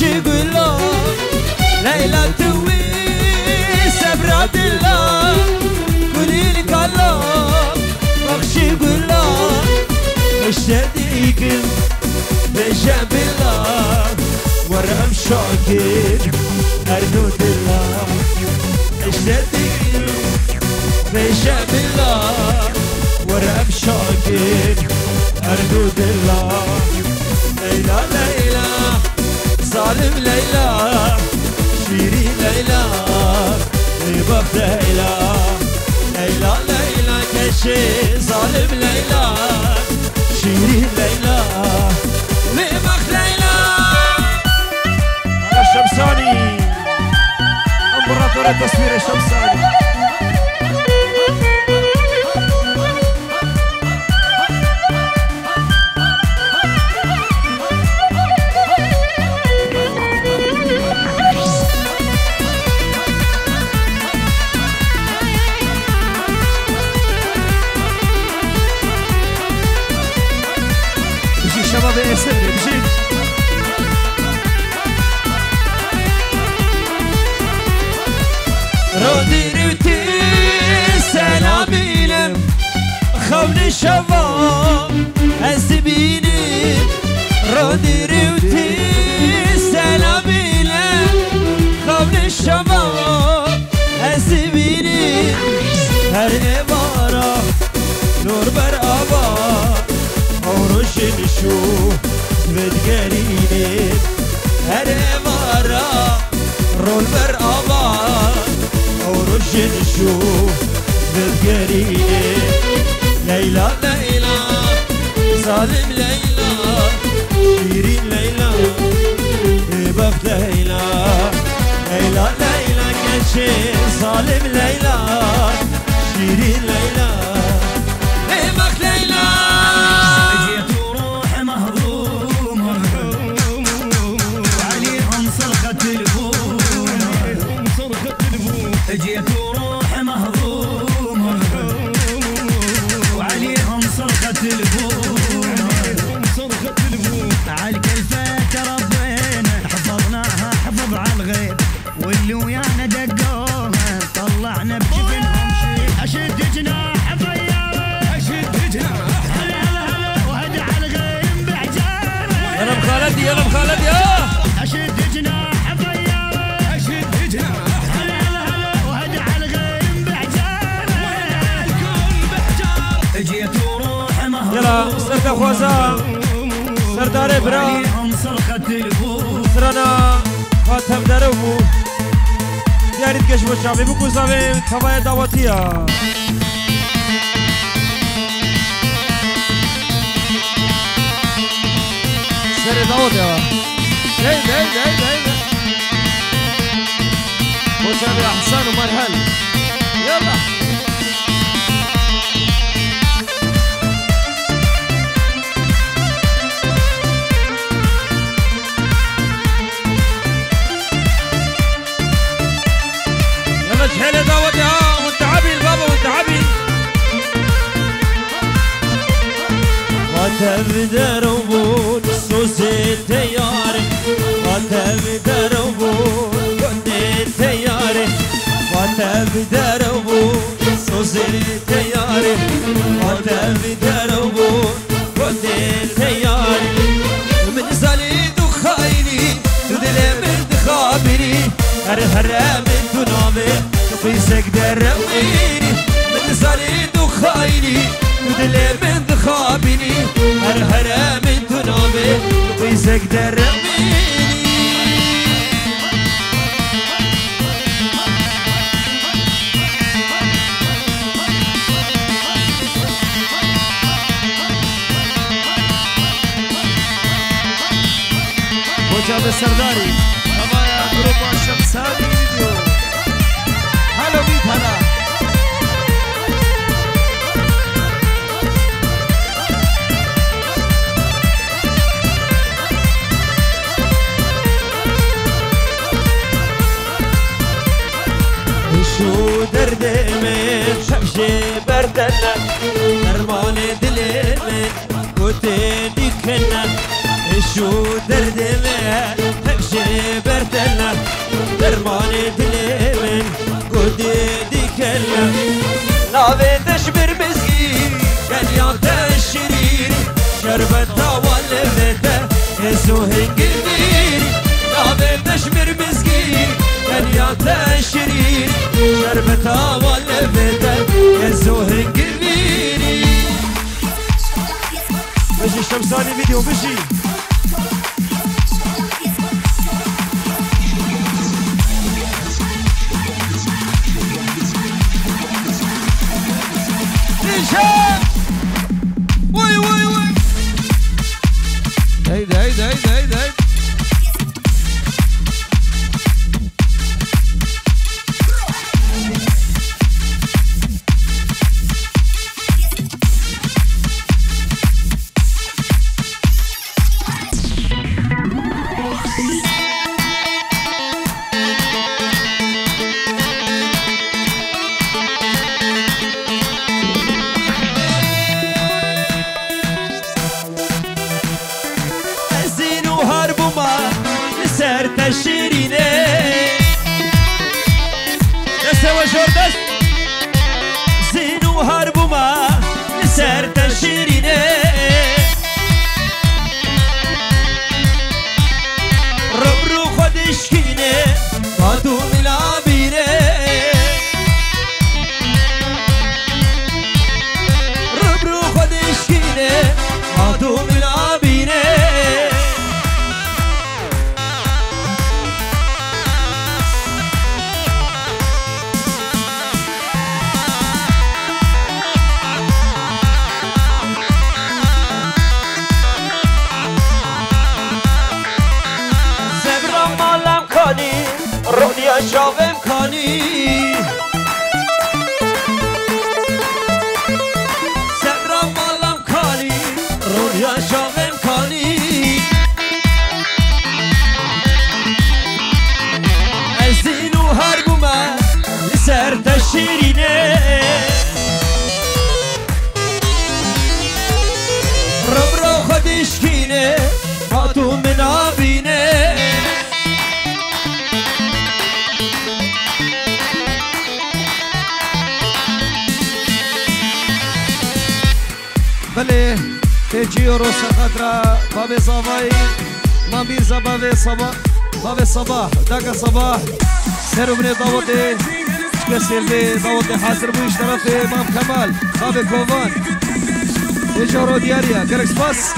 بخشي قلا ليلى توي سبراد الله قولي لك الله بخشي قلا اشتديك بجنب الله ورم شاكر أرنود الله اشتديك بجنب الله ورم شاكر أرنود الله ليلى ليلى ظالم ليلى شيرين ليلى رباب ليلى ليلى ليلى كشي ظالم ليلى شيرين ليلى رباب ليلى الشمساني امبراطور التصوير الشمساني شباب ياسر بجيت رودي روتي سلامي لم خون الشباب الزبيني رودي روتي سلامي لم خون الشباب الزبيني هر عبارة نور بر آباد عروشن شو بدقريني هر مرة رول بر آباد عروشن شو بدقريني ليلى ليلى ظالم ليلى شيرين ليلى رباب ليلى ليلى ليلى كشي ظالم ليلى شيرين ليلى رباب ليلى جيت وروح مهضومة وعليهم صرخة البوم عالكلفة ربينا حفظناها حفظ عالغيب واللي ويانا دقوها طلعنا بجبنهم شي أشد جناح طيارة أشد جناح هلا هلا وهدع الغيم بعجالة يلا مخالدي يلا مخالدي أشد جناح طيارة أشد جناح جيت وروح مهضومة يلا سرد خوازا سردار برا سرنا خاتم دربو دیارید کش بچه ببکو زمین توای دعوتیه سر دعوتیه دی بچه احسان و مرحل يلا حيلة دعوتها وانت عبي البابا وانت عبي خاتم دربون سوسي تياري خاتم دربون كنت تياري خاتم دربون سوسي تياري خاتم دربون كنت تياري من زليد وخايني تدلي من خابري هرهرة من تنامي قيسك درويني من زليد وخايني تدلي من خابري هرهرة من تنامي قيسك درويني وجاب السرداري أمايا جروب الشمساني فيديو هلا بيت هلا شو درد من شمشي بردنا درمان دلي من كنت ديكنا شو درد من جبرتنا درماني دليمن قدي ديكنا نافي تشبر مسكين كان يعتشرين شربتها والفتة يسوهن قبيري نافي تشبر مسكين كان يعتشرين شربتها والفتة يسوهن قبيري بشي الشمساني فيديو بشي وي وي وي هيدا هيدا هيدا هيدا الشيرينة نسوى جوردس زينو هربو ما نسرت الشيرينة ربرو خدشكينة فاتو ملعبينة ربرو خدشكينة فاتو ملعبينة روني أشوف إمكاني سكرة مال إمكاني روني أشوف إمكاني الزين وهرب ما لسرت الشيرينة ربرو خدشكينة فاتو من عبينة بله تجي روسا خطرة بابي صباي ما بيرزا بابي صباح داكا صباح سيرو بني ضوطي كسر بي ضوطي حاضر بوش طرفي مام كمال بابي كوفان تجي رو دياريا كركس باس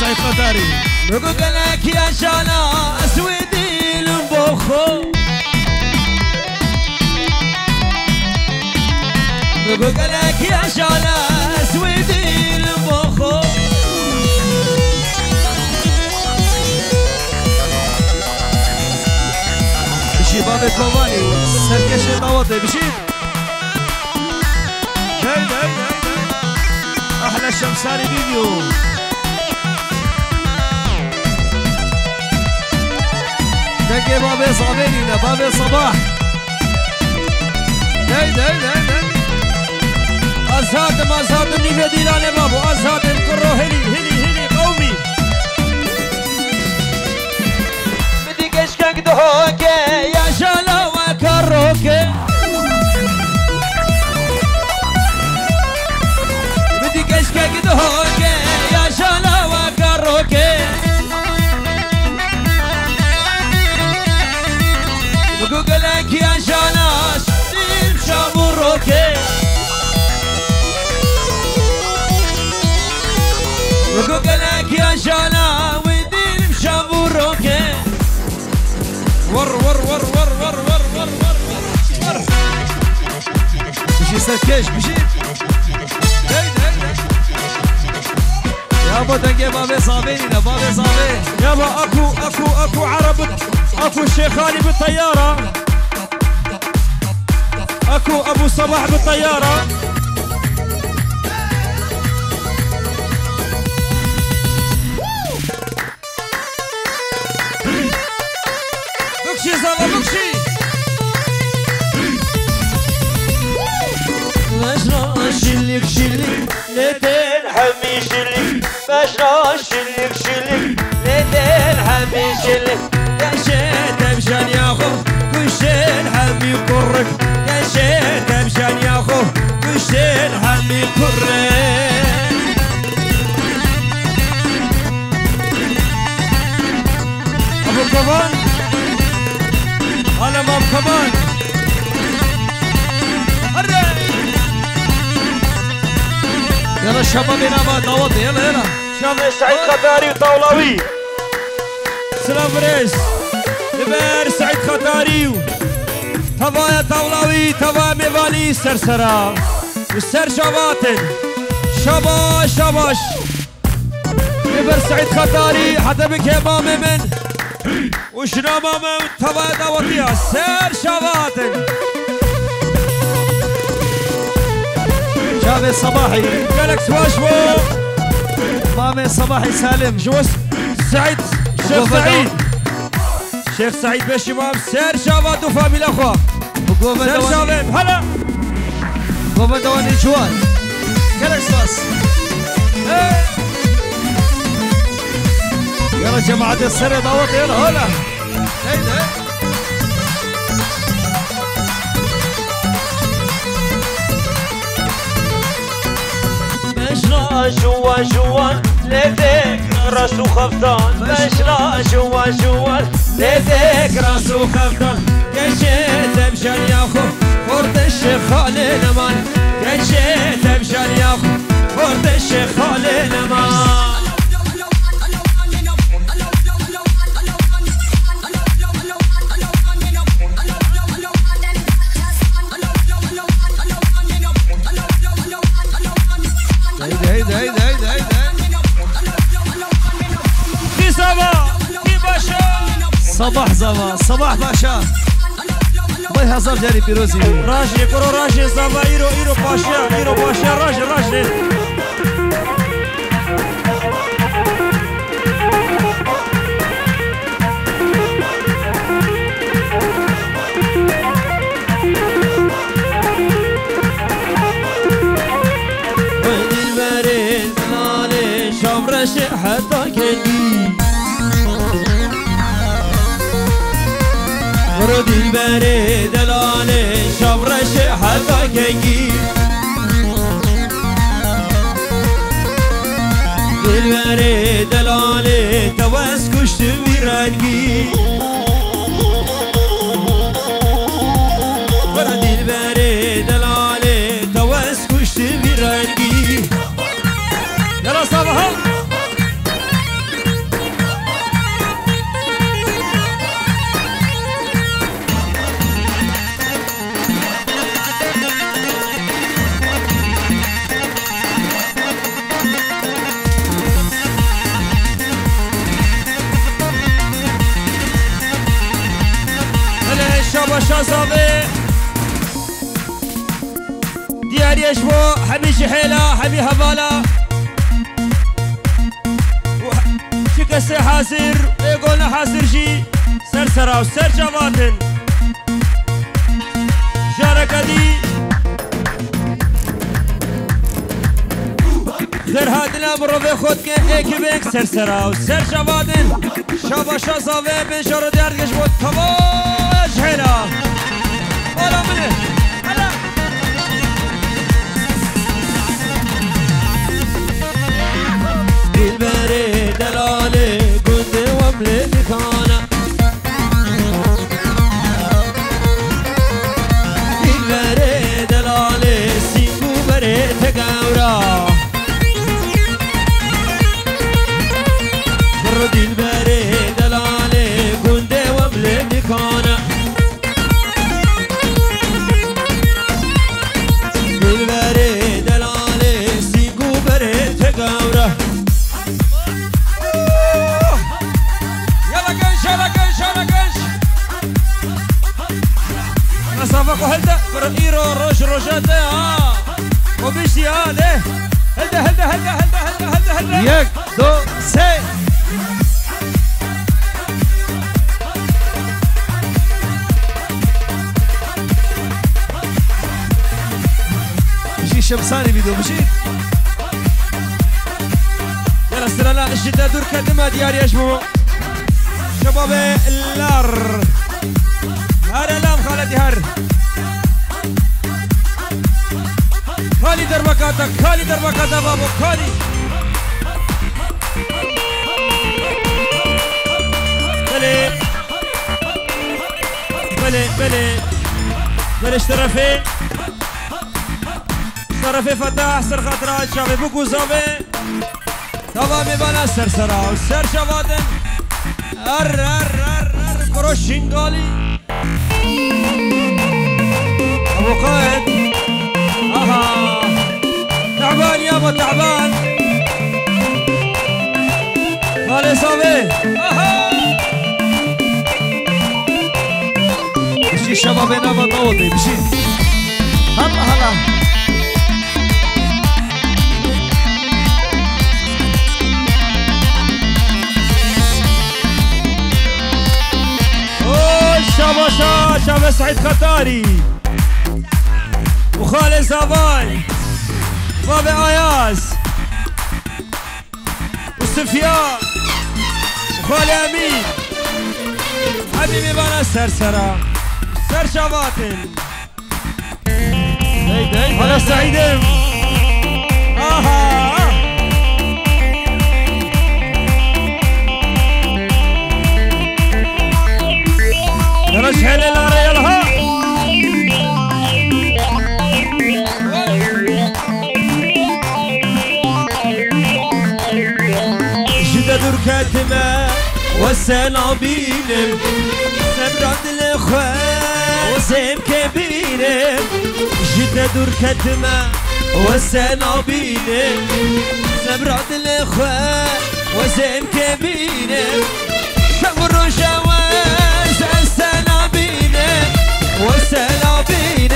سعيد قطاري بقول لك يا شانا اسودي المبخو بقول لك يا شانا اسودي المبخو بشي بابي كوفاني سركش طوطي بشي هيدا احلى الشمساني فيديو دقي بابي صابينينا بابي صباح هيدا أزهادم نيفي ديلاني بابو أزهادم كرو هلي قومي بدي كشكك دهوكي يا شالا وكروكي بدي كشكك دهوكي يا شالا وكروكي بقولك يا شاناش ديم شابوروكي بقولك يا شانا وديم شابوروكي ياسر كيش مشيت يابا دنجي بابي صابيني بابي صابين يابا اكو عرب اكو الشيخ علي بالطيارة اكو ابو صباح بالطيارة بكشي زابا بكشي مشنا شلك ليتين حمي شلك مشنا شلك ليتين حمي شلك يا شيت مشان ياخو كل حمي يقرك يا شيت مشان ياخو كل حمي يقرك ابو كمان انا مام كمان يلا الشباب هنا ما دعوتي يلا شام سعيد خطاري وطولوي سلام فريش لبير سعيد خطاري تبايا طولوي تبايا ميفالي سرسرا والسر شباتن شباش لبير سعيد خطاري حتى بك امامي من وشنا ماما تبايا دعوتيها سر شباتن شابي صباحي جالكس واشمو مامي صباحي سالم جوز سعيد شيخ سعيد شيخ سعيد باش امام سير شباب وفاميل اخوه سير شباب هلا قوم دواني جوان جالكس باس يلا جماعة السر دعوت يلا هلا مشنا جوا ليديك راسو خفضان مشنا جوا ليديك راسو خفضان كشيت مشان ياخو فرد الشيخ علي نمان كشيت مشان ياخو فرد الشيخ علي نمان هيدا في باشا صباح زبا صباح باشا الله هزار جاري بيروزي راجي كرو راجي زبا ايرو باشا راجي حتى كني ورد البريد دلالي شبرش حتى كني البريد دلالي توس كشت بيرانجي ورد البريد دلالي توس كشت بيرانجي يلا صباح شازابي ديار يشبو حبي شحيلة حبي هبالة شكسي حاسر يقولنا حاسر شي سرسرة وسر شباتن شاركة دي غير هادنا بروفي خود ايكي بيك سرسرة وسر شباتن شابا شازابي بنشارو ديار يشبو تبا شحيلة ولا منه هلا البريد دلالي قد وملي مكانه البريد دلالي سينكو بريد تقاورا برد البريد دلالي قد وملي مكانه باكو هلدا فرقيرو روج روجاتا وبيشي ليه هلدا هلدا هلدا هلدا هلدا هلدا هلدا يك دو سي بشي شمساني فيديو بشي يلا استرلا الشدة دور كدمة دياري اشبو شباب اللار هر لام خالتي هر خالي دربكاتك خالي دربكاتك بابو خالي بلي بلي بلي بلي اشترفي اشترفي فتح سر خاطرات شابي بوكو زابي تابا میبانه سر سرا و سر شوادن ار کروشینگالی ابو قائد اها تعبان يابا تعبان خالي صابي اها بشي شبابنا بطوطي بشي هلا هلا شابا شابا سعيد خطاري وخالي زافاي بابي اياز وسفيان وخالي امين حبيبي بنا سرسرة سر شباتن هلا سعيدم اها رجع للاري يلها جدد ركاتما والسنابيل سبرات الاخوان وسيم كبير جدد ركاتما والسنابيل سبرات الاخوان وسيم كبير شمر جواز السنابيل والسنابيل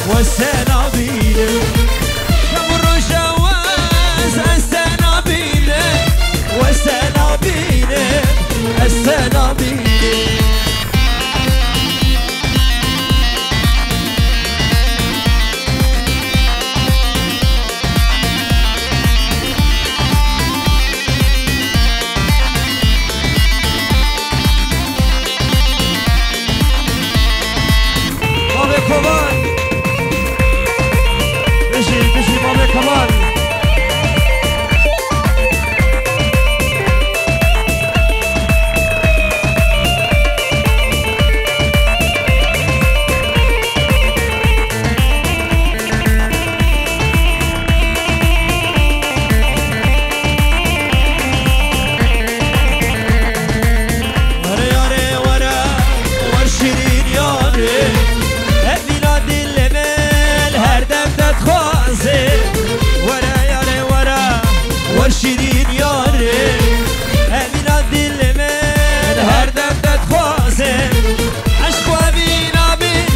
والسنابيل شمر جواز السنابيل والسنابيل السنابيل كمان بيجي بابا كمان شيرين ياري أمينة دل من هر دم تتخوازه عشق بينا بين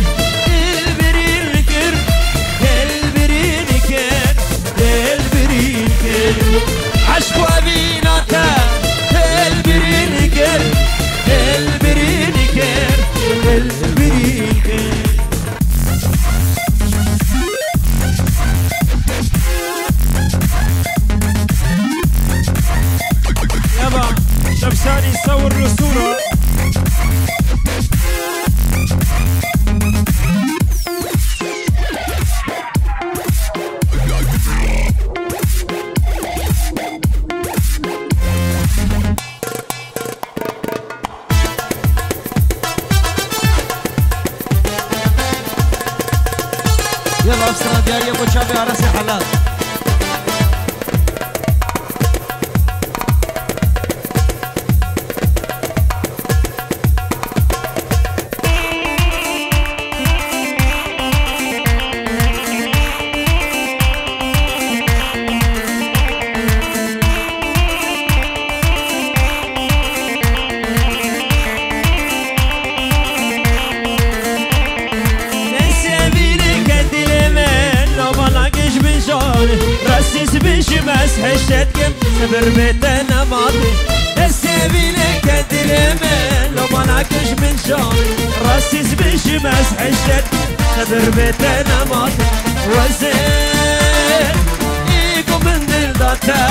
دل برين كر دل برين كر دل برين كر عشق بينا دل برين كر دل برين كر دل برين كر شمساني يصور له صورة يلا افسرة ديارية ابو شابي عرسي حلال مسح الشتكم سبر بيتنا ماضي السبيل كدرمه لو ما ناكش من شامي راسي سبش مسح الشتكم سبر بيتنا ماضي وزين ايكم من دلداتا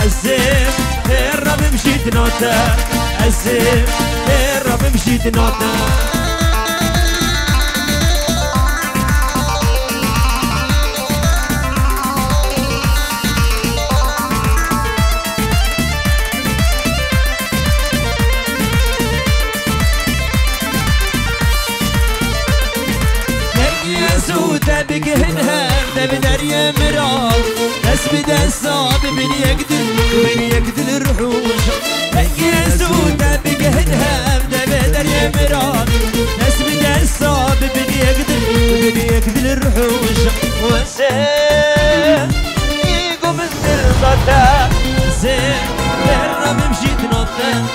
الزين الرب مشيت نوتا الزين الرب مشيت نوتا بقهنها بدر يا مراد بس بدا الصعب من يقدر الرحوش يا سودة بقهنها بدر يا مراد بس بدا الصعب من يقدر الرحوش وزين يقوم النظرة زين الرب مشيت نطة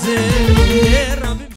زين